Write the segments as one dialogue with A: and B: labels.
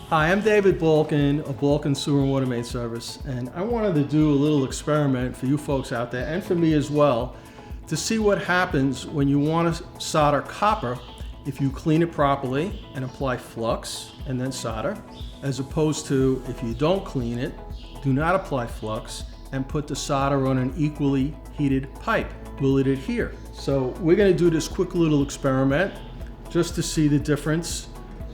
A: Hi, I'm David Balkan of Balkan Sewer and Water Main Service, and I wanted to do a little experiment for you folks out there and for me as well to see what happens when you want to solder copper if you clean it properly and apply flux and then solder, as opposed to if you don't clean it, do not apply flux, and put the solder on an equally heated pipe. Will it adhere? So we're going to do this quick little experiment just to see the difference.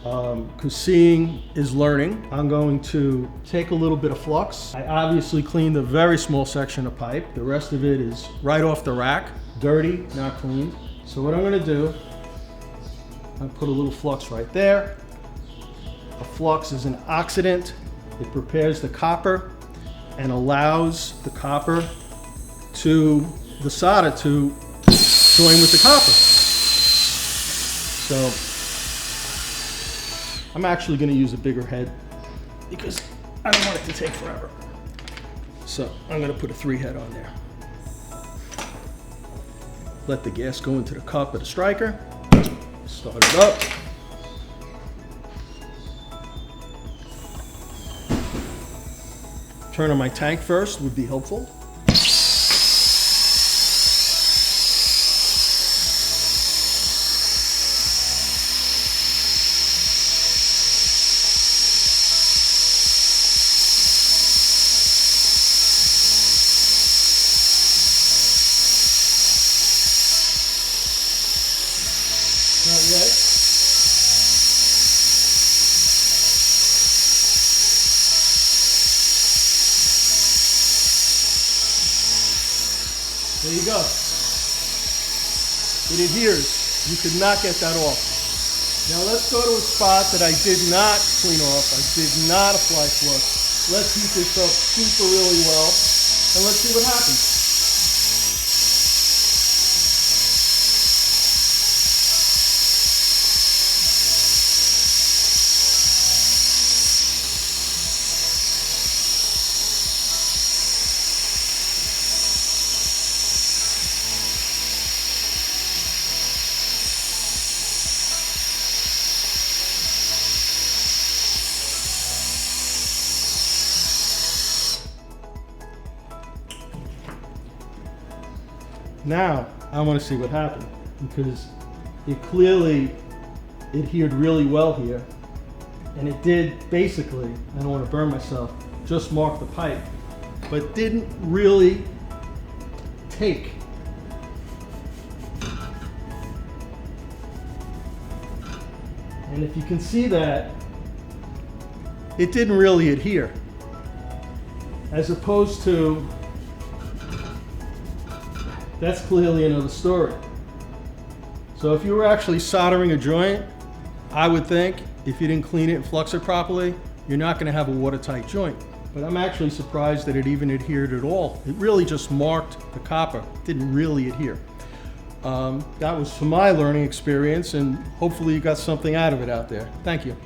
A: Because seeing is learning. I'm going to take a little bit of flux. I obviously cleaned a very small section of pipe. The rest of it is right off the rack, dirty, not cleaned. So what I'm going to do, I put a little flux right there. A flux is an oxidant. It prepares the copper and allows the copper to, the solder to join with the copper. So I'm actually going to use a bigger head because I don't want it to take forever. So I'm going to put a 3 head on there. Let the gas go into the cup of the striker. Start it up. Turn on my tank first would be helpful. Not yet. There you go. It adheres. You could not get that off. Now let's go to a spot that I did not clean off. I did not apply flux. Let's heat this up super really well and let's see what happens. Now, I want to see what happened because it clearly adhered really well here. And it did basically, I don't want to burn myself, just mark the pipe, but didn't really take. And if you can see that, it didn't really adhere. As opposed to, that's clearly another story. So if you were actually soldering a joint, I would think if you didn't clean it and flux it properly, you're not going to have a watertight joint. But I'm actually surprised that it even adhered at all. It really just marked the copper. It didn't really adhere. That was from my learning experience, and hopefully you got something out of it out there. Thank you.